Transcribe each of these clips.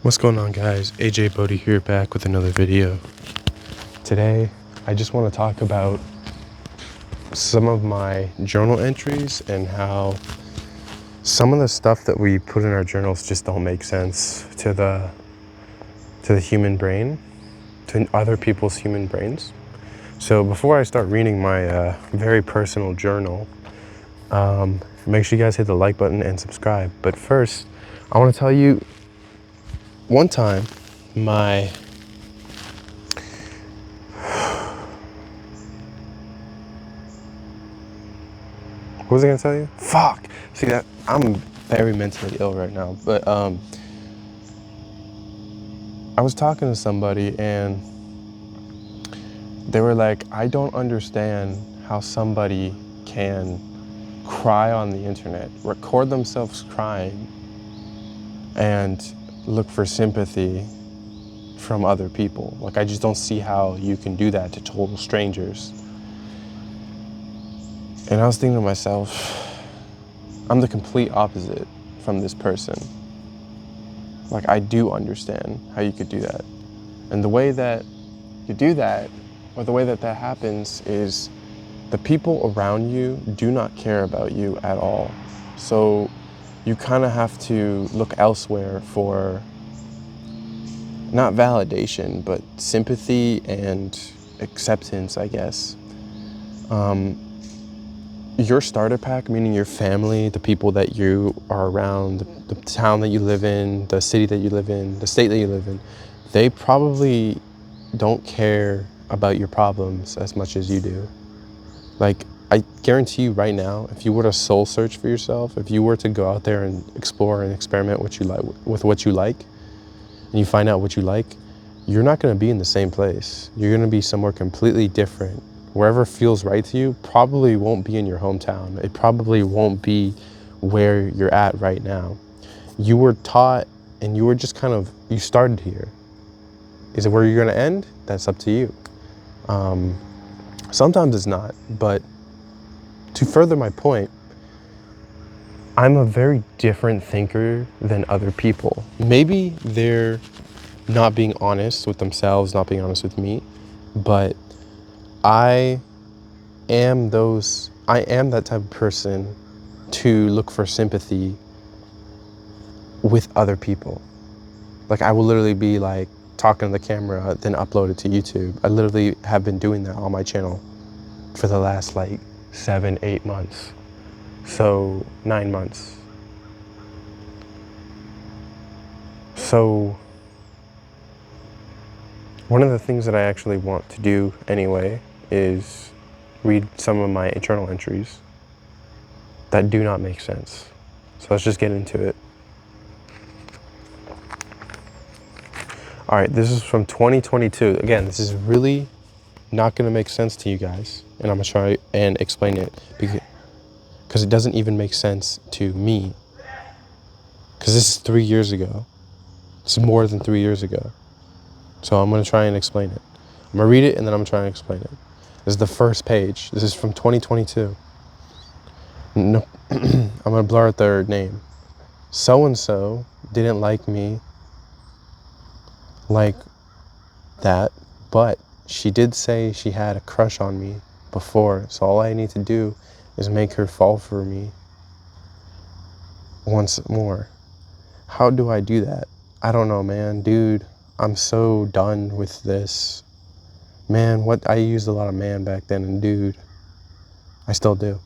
What's going on, guys? AJ Bodie here, back with another video. Today I just want to talk about some of my journal entries and how some of the stuff that we put in our journals just don't make sense to the human brain, to other people's human brains. So before I start reading my very personal journal, make sure you guys hit the like button and subscribe. But first, I want to tell you, one time what was I gonna tell you? Fuck. See that I'm very mentally ill right now. But I was talking to somebody and they were like, I don't understand how somebody can cry on the internet, record themselves crying, and look for sympathy from other people. Like, I just don't see how you can do that to total strangers. And I was thinking to myself, I'm the complete opposite from this person. Like, I do understand how you could do that. And the way that you do that, or the way that that happens, is the people around you do not care about you at all. So you kind of have to look elsewhere for not validation, but sympathy and acceptance, I guess. Your starter pack, meaning your family, the people that you are around, the town that you live in, the city that you live in, the state that you live in, they probably don't care about your problems as much as you do. Like, I guarantee you right now, if you were to soul search for yourself, if you were to go out there and explore and experiment what you like with what you like, and you find out what you like, you're not going to be in the same place. You're going to be somewhere completely different. Wherever feels right to you probably won't be in your hometown. It probably won't be where you're at right now. You were taught and you were just you started here. Is it where you're going to end? That's up to you. Sometimes it's not, but to further my point, I'm a very different thinker than other people. Maybe they're not being honest with themselves, not being honest with me, but I am that type of person to look for sympathy with other people. Like, I will literally be like talking to the camera, then upload it to YouTube. I literally have been doing that on my channel for the last 7-8 months. So 9 months. So one of the things that I actually want to do anyway is read some of my journal entries that do not make sense. So let's just get into it. All right, this is from 2022. Again, this is really not gonna make sense to you guys, and I'm gonna try and explain it because it doesn't even make sense to me. Because this is 3 years ago. It's more than 3 years ago. So I'm gonna try and explain it. I'm gonna read it and then I'm gonna try and explain it. This is the first page. This is from 2022. No, I'm gonna blur out their name. So-and-so didn't like me like that, but she did say she had a crush on me before, so all I need to do is make her fall for me once more. How do I do that? I don't know, man. Dude, I'm so done with this. Man, I used a lot of man back then, and dude, I still do.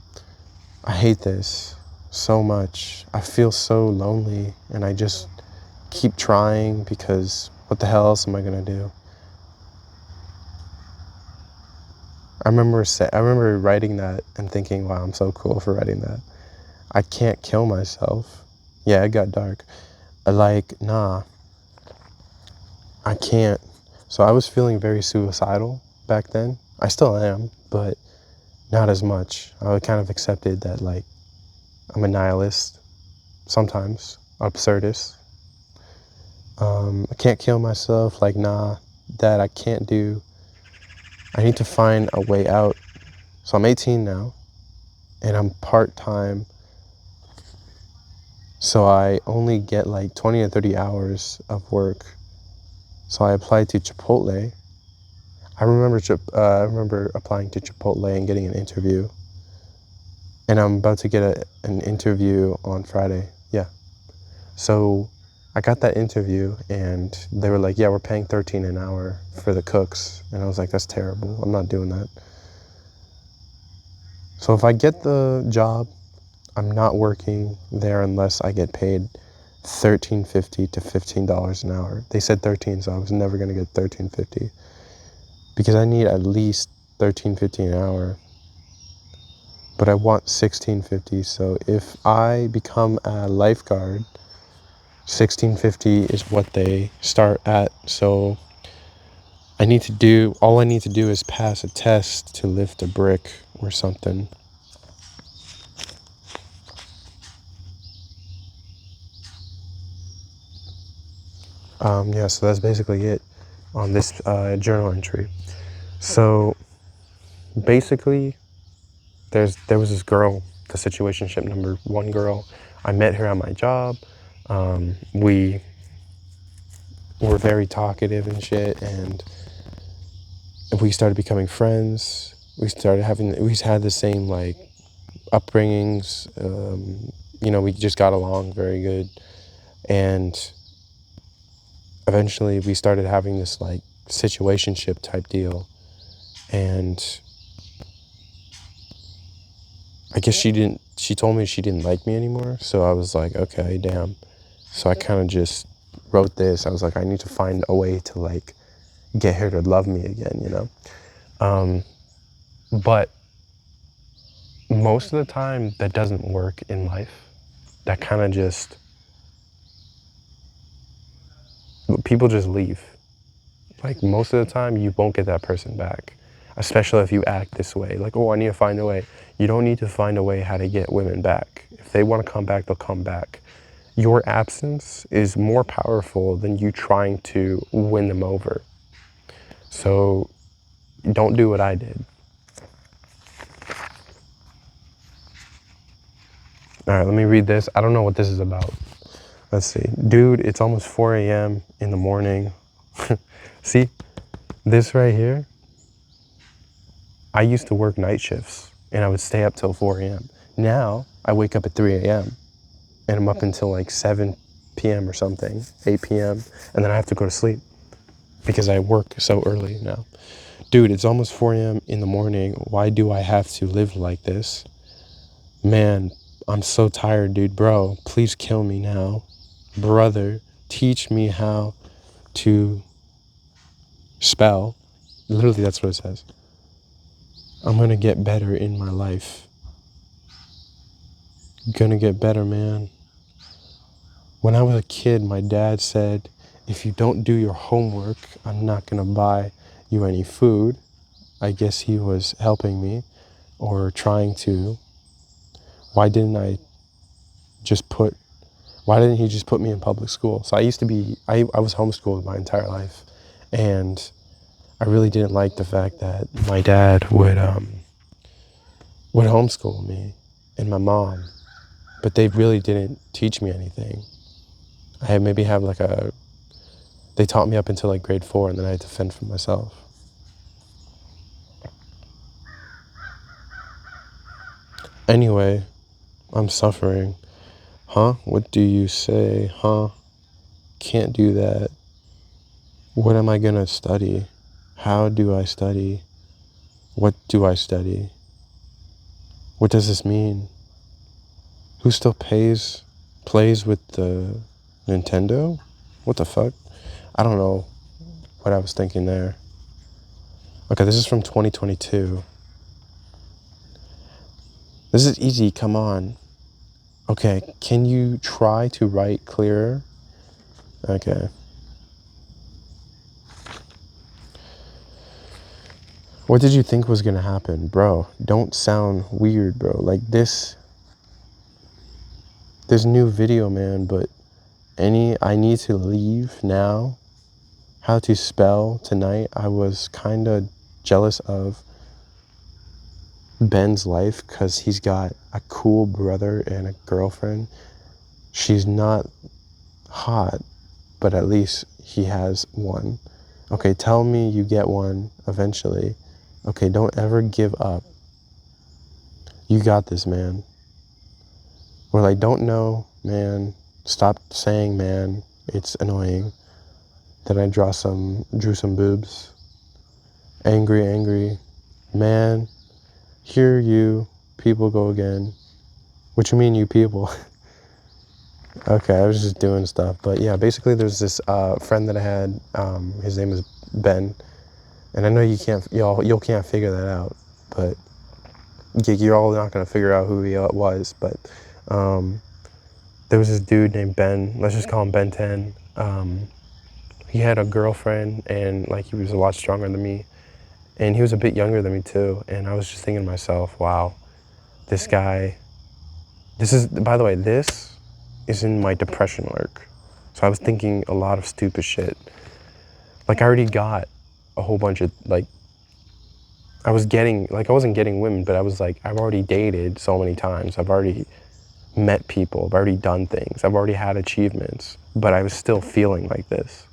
I hate this so much. I feel so lonely, and I just keep trying because what the hell else am I gonna do? I remember writing that and thinking, wow, I'm so cool for writing that. I can't kill myself. Yeah, it got dark. Nah, I can't. So I was feeling very suicidal back then. I still am, but not as much. I kind of accepted that, I'm a nihilist sometimes, absurdist. I can't kill myself. Nah, that I can't do. I need to find a way out. So I'm 18 now, and I'm part-time So I only get like 20 to 30 hours of work. So I applied to Chipotle. I remember applying to Chipotle and getting an interview. And I'm about to get an interview on Friday. Yeah. So I got that interview and they were like, yeah, we're paying 13 an hour for the cooks. And I was like, that's terrible. I'm not doing that. So if I get the job, I'm not working there unless I get paid $13.50 to $15 an hour. They said 13, so I was never gonna get $13.50 because I need at least $13.50 an hour. But I want $16.50. So if I become a lifeguard, $16.50 is what they start at. So all I need to do is pass a test to lift a brick or something. Yeah, so that's basically it on this journal entry. So basically, there was this girl, the situationship number 1 girl. I met her at my job. We were very talkative and shit, and we started becoming friends. We had the same like upbringings. We just got along very good, and eventually we started having this like situationship type deal, and I guess she told me she didn't like me anymore. So I was like, okay, damn. So I kind of just wrote this. I was like, I need to find a way to like get her to love me again, But most of the time that doesn't work in life. That kind of just, people just leave. Like most of the time you won't get that person back, especially if you act this way. Like, oh, I need to find a way. You don't need to find a way how to get women back. If they want to come back, they'll come back. Your absence is more powerful than you trying to win them over. So don't do what I did. All right, let me read this. I don't know what this is about. Let's see. Dude, it's almost 4 a.m. in the morning. See, this right here, I used to work night shifts and I would stay up till 4 a.m. Now I wake up at 3 a.m. and I'm up until like 7 p.m. or something, 8 p.m. And then I have to go to sleep because I work so early now. Dude, it's almost 4 a.m. in the morning. Why do I have to live like this? Man, I'm so tired, dude. Bro, please kill me now. Brother, teach me how to spell. Literally, that's what it says. I'm gonna get better in my life. Gonna get better, man. When I was a kid, my dad said, if you don't do your homework, I'm not gonna buy you any food. I guess he was helping me or trying to. Why didn't he just put me in public school? So I was homeschooled my entire life, and I really didn't like the fact that my dad would homeschool me and my mom, but they really didn't teach me anything. They taught me up until like grade 4, and then I had to fend for myself. Anyway, I'm suffering. Huh? What do you say? Huh? Can't do that. What am I gonna study? How do I study? What do I study? What does this mean? Who still plays with the Nintendo? What the fuck? I don't know what I was thinking there. Okay, this is from 2022. This is easy, come on. Okay, can you try to write clearer? Okay. What did you think was gonna happen? Bro, don't sound weird, bro. Like this new video, man, but I need to leave now. How to spell tonight. I was kind of jealous of Ben's life because he's got a cool brother and a girlfriend. She's not hot, but at least he has one. Okay, tell me you get one eventually. Okay, don't ever give up. You got this, man. Or like, don't know, man. Stop saying, man. It's annoying. Then I drew some boobs. Angry, angry. Man, here you people go again. What you mean, you people? Okay, I was just doing stuff. But yeah, basically there's this friend that I had. His name is Ben. And I know y'all can't figure that out. But you're all not going to figure out who he was. But there was this dude named Ben. Let's just call him Ben 10. He had a girlfriend, and like he was a lot stronger than me. And he was a bit younger than me too. And I was just thinking to myself, wow, this guy, by the way, this is in my depression arc. So I was thinking a lot of stupid shit. Like I already got a whole bunch of I wasn't getting women, but I was like, I've already dated so many times. I've already met people. I've already done things. I've already had achievements, but I was still feeling like this.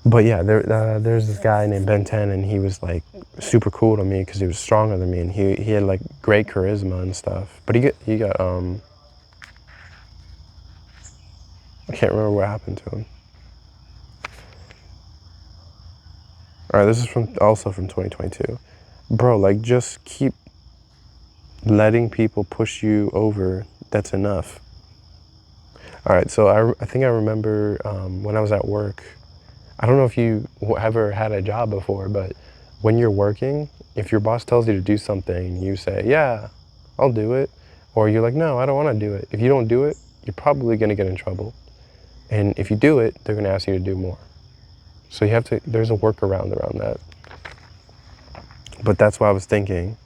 But yeah, there's this guy named Ben 10, and he was like super cool to me because he was stronger than me, and he had like great charisma and stuff. But he got I can't remember what happened to him. All right, this is also from 2022. Bro, like just keep letting people push you over. That's enough. All right, so I think I remember when I was at work. I don't know if you ever had a job before, but when you're working, if your boss tells you to do something, you say, yeah, I'll do it. Or you're like, no, I don't want to do it. If you don't do it, you're probably going to get in trouble. And if you do it, they're going to ask you to do more. So there's a workaround around that. But that's what I was thinking.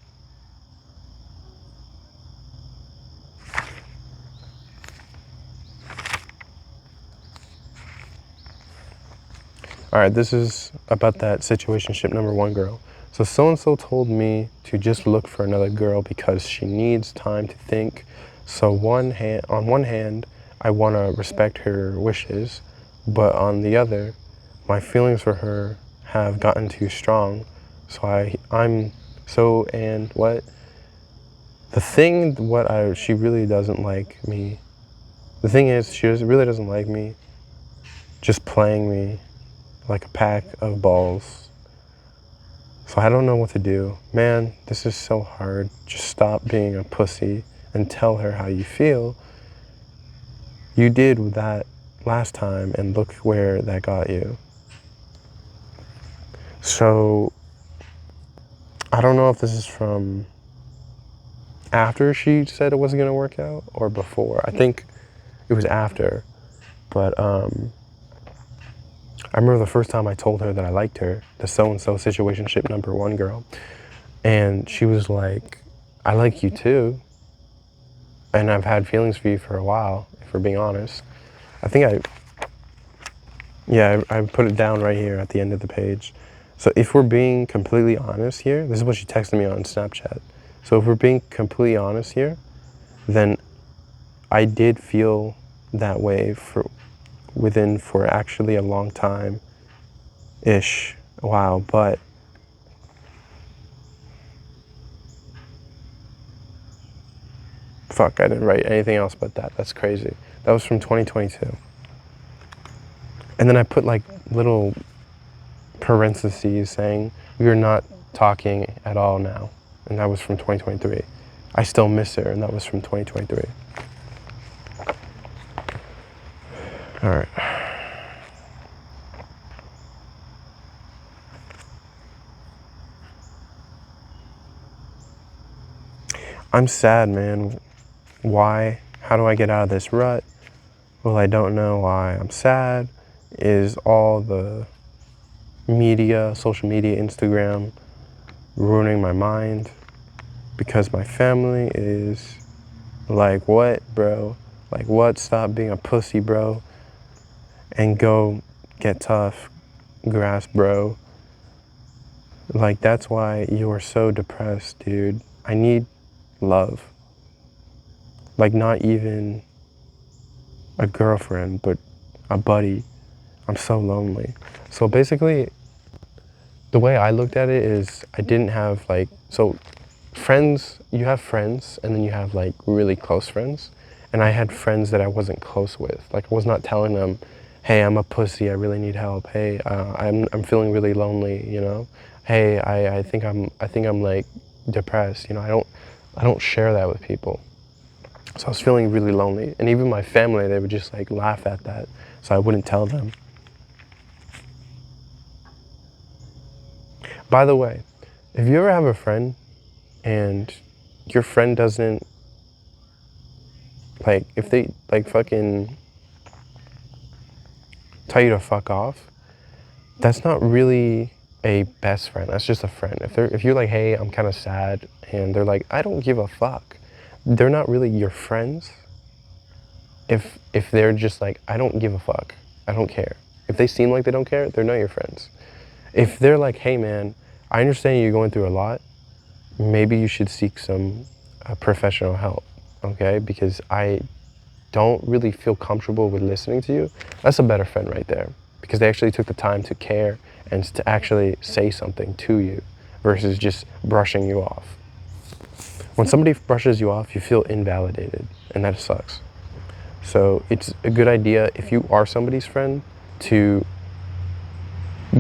All right, this is about that situationship number 1 girl. So-and-so told me to just look for another girl because she needs time to think. So on one hand, I want to respect her wishes, but on the other, my feelings for her have gotten too strong. So she really doesn't like me. The thing is, really doesn't like me just playing me like a pack of balls. So I don't know what to do. Man, this is so hard. Just stop being a pussy and tell her how you feel. You did that last time and look where that got you. So I don't know if this is from after she said it wasn't going to work out or before. I think it was after. But I remember the first time I told her that I liked her, the so-and-so situationship number 1 girl. And she was like, I like you too. And I've had feelings for you for a while, if we're being honest. I put it down right here at the end of the page. So if we're being completely honest here, this is what she texted me on Snapchat. So if we're being completely honest here, then I did feel that way for actually a long time-ish. Wow, but fuck, I didn't write anything else but that. That's crazy. That was from 2022. And then I put like little parentheses saying, we are not talking at all now. And that was from 2023. I still miss her, and that was from 2023. All right. I'm sad, man. Why? How do I get out of this rut? Well, I don't know why I'm sad. Is all the media, social media, Instagram, ruining my mind? Because my family is like, what, bro? Like, what? Stop being a pussy, bro. And go get tough, grass, bro. Like, that's why you're so depressed, dude. I need love. Like, not even a girlfriend, but a buddy. I'm so lonely. So basically, the way I looked at it is I didn't have like, so friends, you have friends and then you have like really close friends. And I had friends that I wasn't close with. Like, I was not telling them, hey, I'm a pussy, I really need help. Hey, I'm feeling really lonely, you know? Hey, I think I'm like depressed, you know? I don't share that with people. So I was feeling really lonely. And even my family, they would just like laugh at that. So I wouldn't tell them. By the way, if you ever have a friend and your friend doesn't, like, if they like fucking tell you to fuck off, that's not really a best friend. That's just a friend. If you're like, hey, I'm kind of sad, and they're like, I don't give a fuck, they're not really your friends. If they're just like, I don't give a fuck, I don't care. If they seem like they don't care, they're not your friends. If they're like, hey man, I understand you're going through a lot, maybe you should seek some professional help, okay? Because I don't really feel comfortable with listening to you. That's a better friend right there, because they actually took the time to care and to actually say something to you versus just brushing you off. When somebody brushes you off, you feel invalidated, and that sucks. So it's a good idea, if you are somebody's friend, to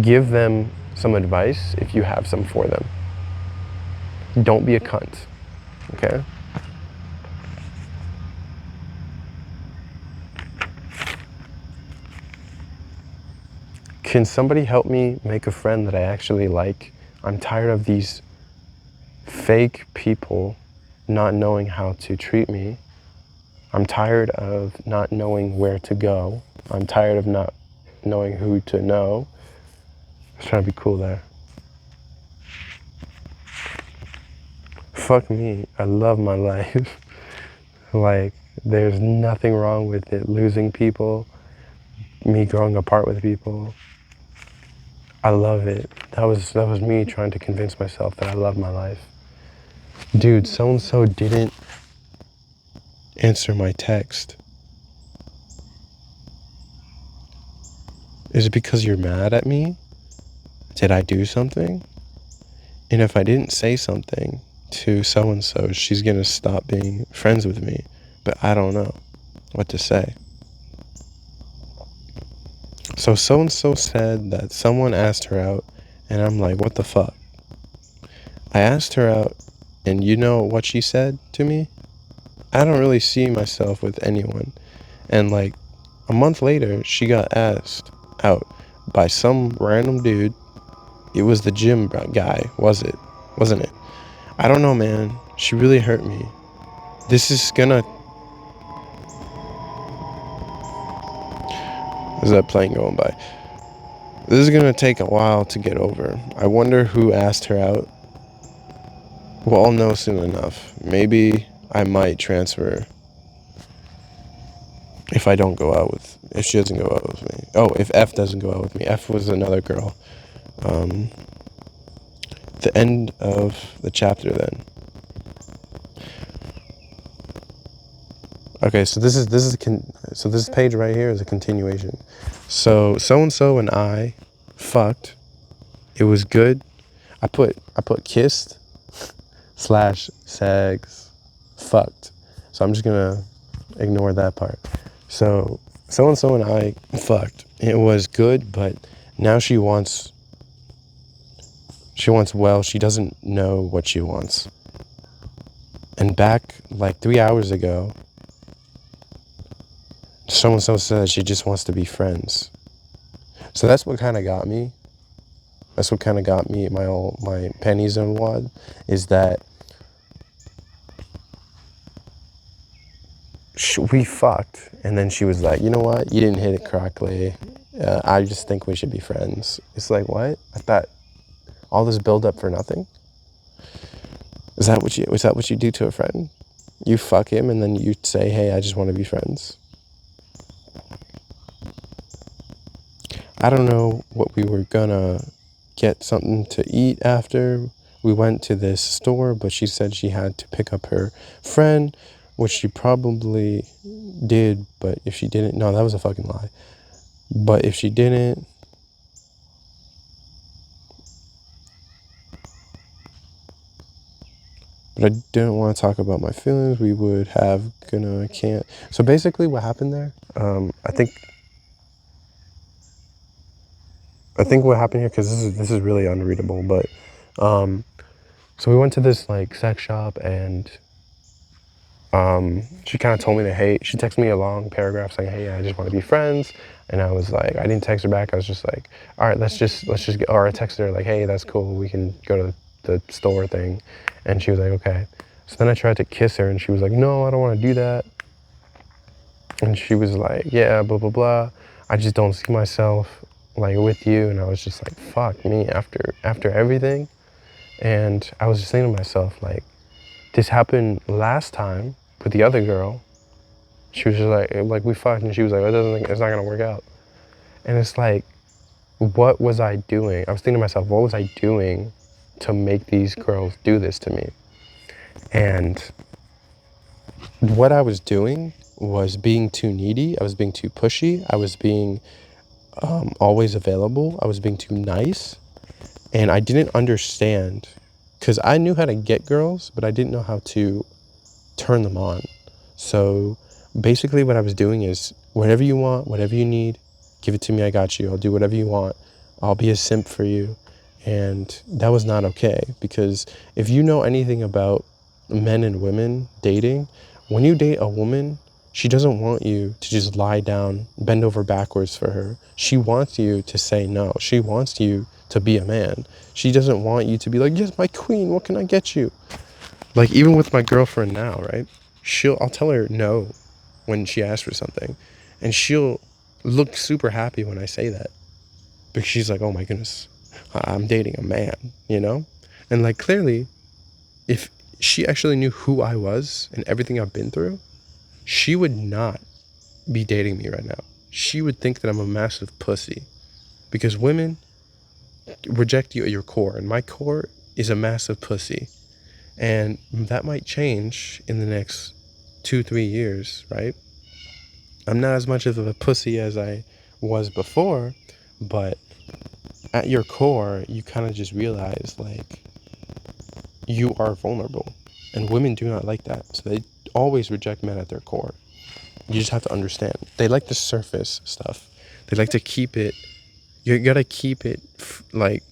give them some advice if you have some for them. Don't be a cunt, okay? Can somebody help me make a friend that I actually like? I'm tired of these fake people not knowing how to treat me. I'm tired of not knowing where to go. I'm tired of not knowing who to know. I was trying to be cool there. Fuck me, I love my life. Like, there's nothing wrong with it. Losing people, me growing apart with people. I love it. That was me trying to convince myself that I love my life. Dude, so-and-so didn't answer my text. Is it because you're mad at me? Did I do something? And if I didn't say something to so-and-so, she's gonna stop being friends with me. But I don't know what to say. So so-and-so said that someone asked her out, and I'm like, what the fuck? I asked her out, and you know what she said to me? I don't really see myself with anyone. And like a month later, she got asked out by some random dude. It was the gym guy, wasn't it? I don't know, man. She really hurt me. This is gonna... Is that plane going by? This is gonna take a while to get over. I wonder who asked her out. We'll all know soon enough. Maybe I might transfer if I don't go out with... If she doesn't go out with me. Oh, if F doesn't go out with me. F was another girl. The end of the chapter then. Okay, so this page right here is a continuation. So and so and I fucked. It was good. I put kissed slash sex fucked. So I'm just gonna ignore that part. So and so and I fucked. It was good, but now she wants well, she doesn't know what she wants. And back like 3 hours ago, so said she just wants to be friends. So that's what kind of got me. That's what kind of got me my pennies in wad, is that we fucked, and then she was like, you know what? You didn't hit it correctly. I just think we should be friends. It's like, what? I thought all this build up for nothing. Was that what you do to a friend? You fuck him and then you say, hey, I just want to be friends. I don't know what we were gonna get something to eat after. We went to this store, but she said she had to pick up her friend. which she probably did, but if she didn't, no, that was a fucking lie. But if she didn't, but I didn't want to talk about my feelings, we would have gonna, can't. So basically what happened there, I think what happened here, because this is really unreadable, but so we went to this like sex shop, and she kind of told me that, hey, she texted me a long paragraph saying, hey, I just want to be friends. And I was like, I didn't text her back. I was just like, all right, let's just get, or I texted her like, hey, that's cool, we can go to the store thing. And she was like, okay. So then I tried to kiss her, and she was like, no, I don't want to do that. And she was like, yeah, blah, blah, blah. I just don't see myself like with you. And I was just like, fuck me, after everything. And I was just thinking to myself, like, this happened last time with the other girl. She was just like we fucked, and she was like, it's not gonna work out. And it's like, what was I doing? I was thinking to myself, what was I doing to make these girls do this to me? And what I was doing was being too needy. I was being too pushy. I was being always available. I was being too nice. And I didn't understand, because I knew how to get girls, but I didn't know how to turn them on. So basically what I was doing is, whatever you want, whatever you need, give it to me, I got you. I'll do whatever you want. I'll be a simp for you. And that was not okay, because if you know anything about men and women dating, when you date a woman, she doesn't want you to just lie down, bend over backwards for her. She wants you to say no. She wants you to be a man. She doesn't want you to be like, yes, my queen, what can I get you? Like, even with my girlfriend now, right? I'll tell her no when she asks for something, and she'll look super happy when I say that, because she's like, oh my goodness, I'm dating a man, you know? And like, clearly, if she actually knew who I was and everything I've been through, she would not be dating me right now. She would think that I'm a massive pussy, because women reject you at your core, and my core is a massive pussy. And that might change in the next 2-3 years, right? I'm not as much of a pussy as I was before, but at your core, you kind of just realize, like, you are vulnerable. And women do not like that. So they always reject men at their core. You just have to understand. They like the surface stuff. They like to keep it, you gotta keep it, like,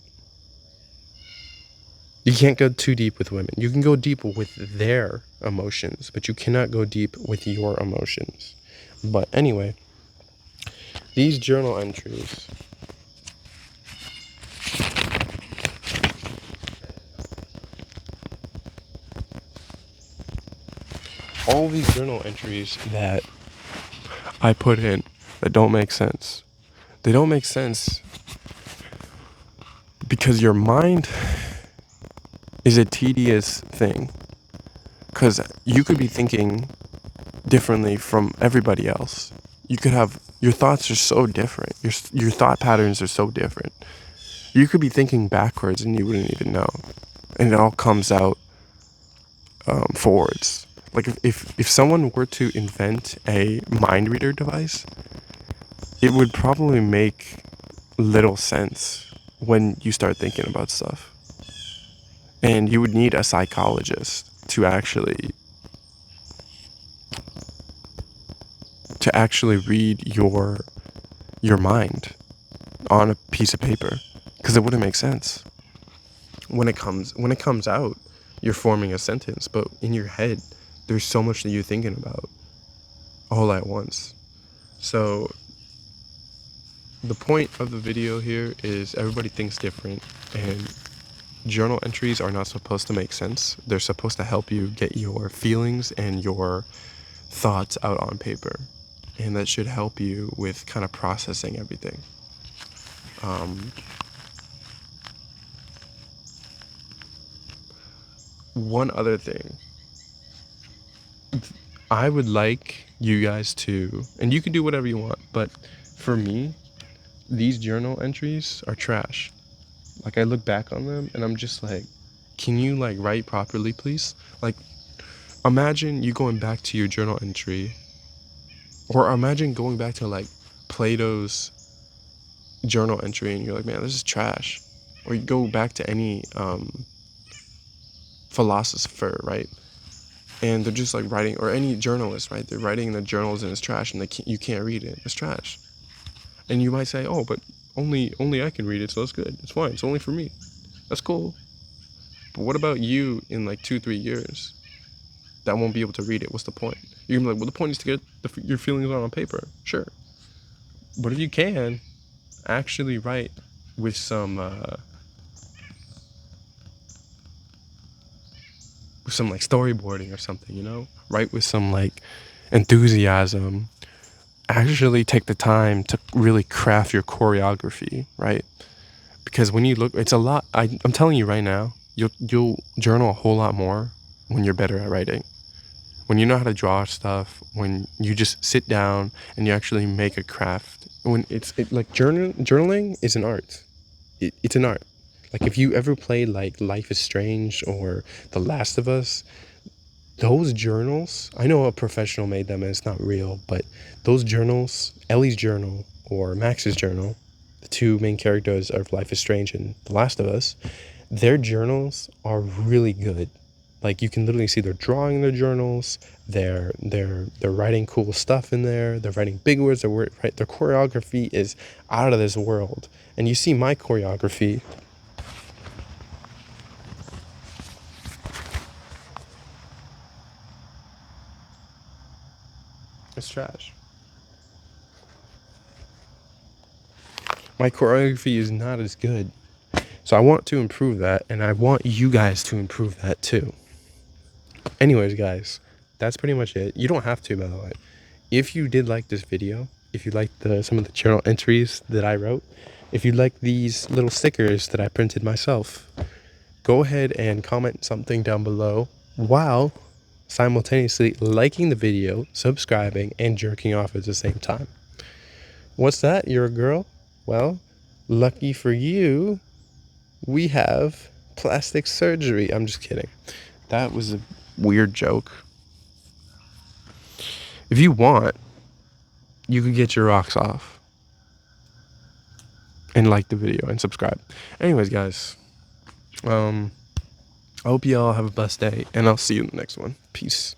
you can't go too deep with women. You can go deep with their emotions, but you cannot go deep with your emotions. But anyway, these journal entries, all these journal entries that I put in that don't make sense. They don't make sense because your mind is a tedious thing. Because you could be thinking differently from everybody else. You could have, your thoughts are so different. Your thought patterns are so different. You could be thinking backwards and you wouldn't even know. And it all comes out forwards. Like, if someone were to invent a mind reader device, it would probably make little sense when you start thinking about stuff. And you would need a psychologist to actually read your mind on a piece of paper, because it wouldn't make sense. When it comes out, you're forming a sentence, but in your head there's so much that you're thinking about all at once. So the point of the video here is, everybody thinks different, and journal entries are not supposed to make sense. They're supposed to help you get your feelings and your thoughts out on paper, and that should help you with kind of processing everything. One other thing, I would like you guys to, and you can do whatever you want, but for me, these journal entries are trash. Like, I look back on them and I'm just like, can you like write properly, please? Like, Imagine you going back to your journal entry, or imagine going back to like Plato's journal entry and you're like, man, this is trash. Or you go back to any philosopher, right? And they're just like writing, or any journalist, right? They're writing in the journals and it's trash, and you can't read it. It's trash. And you might say, oh, but only I can read it, so it's good. It's fine. It's only for me. That's cool. But what about you in like 2-3 years that won't be able to read it? What's the point? You're gonna be like, well, the point is to get your feelings on paper. Sure. But if you can actually write with some like storyboarding or something, you know, write with some like enthusiasm, actually take the time to really craft your choreography, right? Because when you look, it's a lot. I'm telling you right now, you'll journal a whole lot more when you're better at writing. When you know how to draw stuff, when you just sit down and you actually make a craft. When like journaling is an art. It's an art. Like if you ever played like Life is Strange or The Last of Us, those journals, I know a professional made them and it's not real, but those journals, Ellie's journal or Max's journal, the two main characters of Life is Strange and The Last of Us, their journals are really good. Like you can literally see they're drawing in their journals, they're writing cool stuff in there, they're writing big words, their choreography is out of this world. And you see my choreography. It's trash. My choreography is not as good. So I want to improve that, and I want you guys to improve that too. Anyways, guys, that's pretty much it. You don't have to, by the way. If you did like this video, if you liked some of the journal entries that I wrote, if you like these little stickers that I printed myself, go ahead and comment something down below while simultaneously liking the video, subscribing, and jerking off at the same time. What's that? You're a girl? Well, lucky for you, we have plastic surgery. I'm just kidding. That was a weird joke. If you want, you could get your rocks off and like the video and subscribe. Anyways, guys, I hope you all have a blessed day, and I'll see you in the next one. Peace.